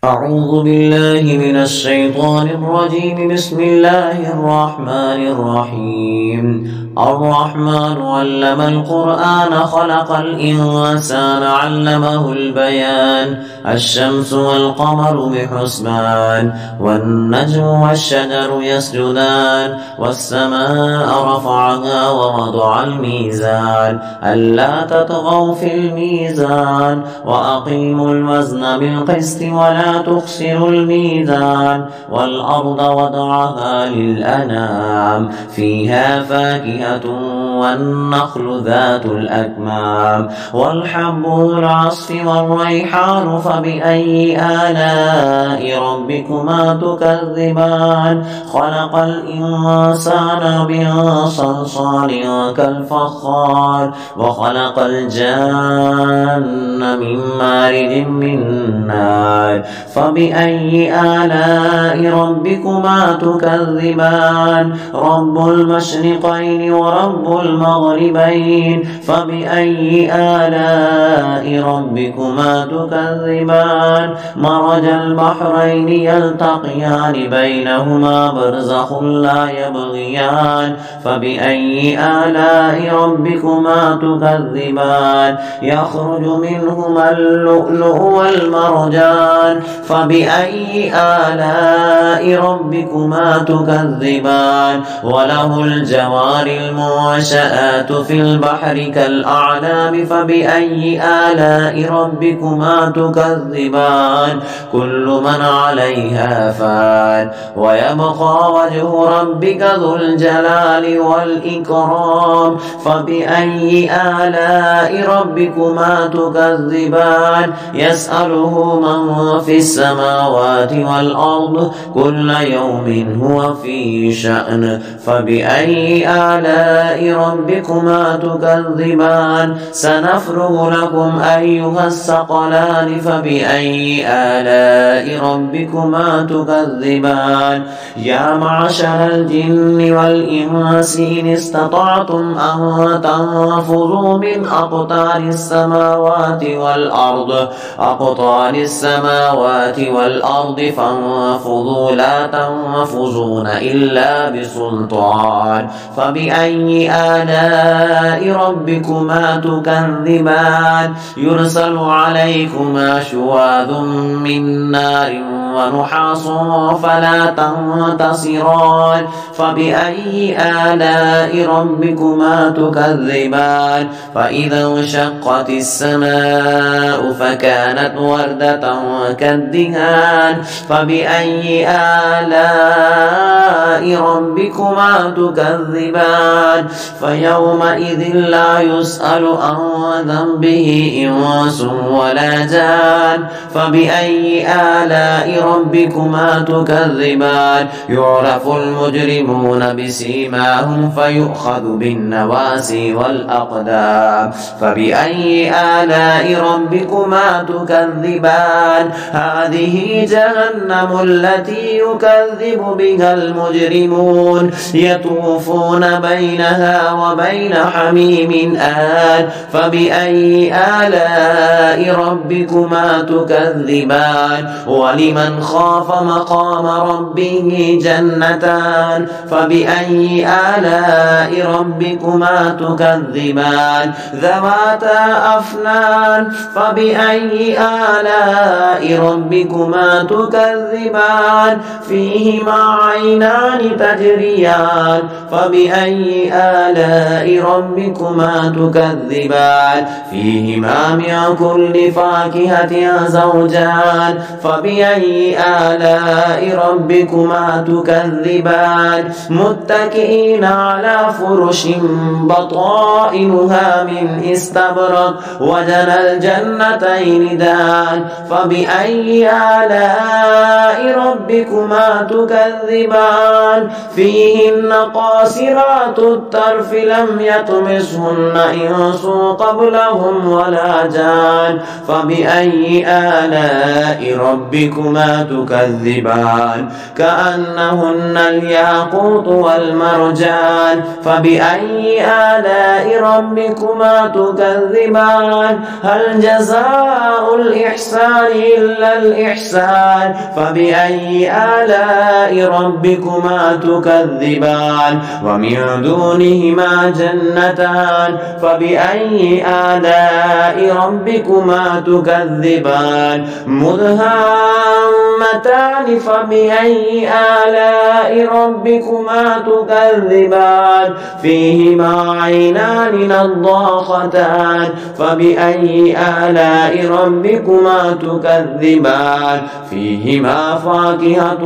أعوذ بالله من الشيطان الرجيم. بسم الله الرحمن الرحيم. الرحمن علم القرآن خلق الإنسان علمه البيان. الشمس والقمر بحسبان والنجم والشجر يسجدان والسماء رفعها ووضع الميزان ألا تطغوا في الميزان وأقيموا الوزن بالقسط ولا تخسروا الميزان والأرض وضعها للأنام فيها فاكهة والنخل ذات الأكمام والحب ذو العصف والريحان فبأي آلاء ربكما تكذبان. خلق الإنسان من صلصال كالفخار وخلق الجان من مارج من نار فبأي آلاء ربكما تكذبان. رب المشرقين ورب المغربين فبأي آلاء ربكما تكذبان. مرج البحرين يلتقيان بينهما برزخ لا يبغيان فبأي آلاء ربكما تكذبان. يخرج منهما اللؤلؤ والمرجان فبأي آلاء ربكما تكذبان. وله الجوار المنشآت في البحر كالأعلام فبأي آلاء ربكما تكذبان. كل من عليها فان ويبقى وجه ربك ذو الجلال والإكرام فبأي آلاء ربكما تكذبان. يسأله من في السماوات والأرض كل يوم هو في شأن فبأي آلاء ربكما تكذبان. سنفرغ لكم أيها الثقلان فبأي آلاء ربكما تكذبان. يا معشر الجن والإنس إن استطعتم أن تنفذوا من أقطار السماوات والأرض فانفذوا لا تنفذون إلا بسلطان فبأي آلاء ربكما تكذبان. يرسل عليكما شواظ من نار ونحاس فلا تنتصران فبأي آلاء ربكما تكذبان. فإذا انشقت السماء فكانت وردة كالدهان فبأي آلاء ربكما تكذبان. فيومئذ لا يسأل عن ذنبه إنس ولا جان فبأي آلاء ربكما تكذبان. يعرف المجرمون بسيماهم فيؤخذ بالنواسي والأقدام فبأي آلاء ربكما تكذبان. هذه جهنم التي يكذب بها المجرمون يطوفون بينها وبين حميم آن فبأي آلاء ربكما تكذبان. ولمن خاف مقام ربه جنتان فبأي آلاء ربكما تكذبان. ذواتا أفنان فبأي آلاء ربكما تكذبان. فيهما عينان تجريان فبأي آلاء ربكما تكذبان. فيهما من كل فاكهة زوجان فبأي آلاء ربكما تكذبان. متكئين على فرش بطائنها من استبرق وجنى الجنتين دان فبأي آلاء ربكما تكذبان. فيهن قاصرات الطرف لم يطمسهن إنس قبلهم ولا جان فبأي آلاء ربكما ربكما تكذبان كأنهن الياقوت والمرجان فبأي آلاء ربكما تكذبان هل جزاء الإحسان إلا الإحسان فبأي آلاء ربكما تكذبان ومن دونهما جنتان فبأي آلاء ربكما تكذبان مدهامتان فبأي آلاء ربكما تكذبان فيهما عينان نضاختان فبأي آلاء ربكما تكذبان فيهما فاكهة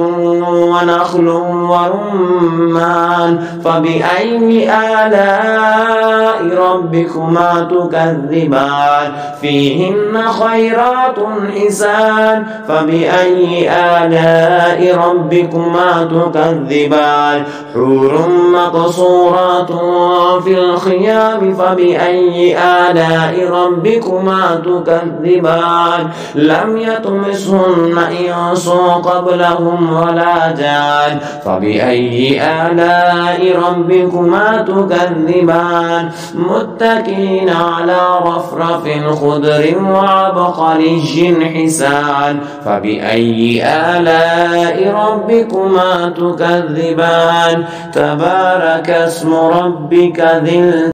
ونخل ورمان فبأي آلاء ربكما تكذبان فيهن خيرات حسان فبأي آلاء ربكما تكذبان حور مقصورات في الخيام فبأي آلاء ربكما تكذبان لم يطمسهن إنس قبلهم ولا جان فبأي آلاء ربكما تكذبان متكئين على رفرف خضر وعبقري حسان فبأي آلاء ربكما تكذبان تبارك اسم ربك ذي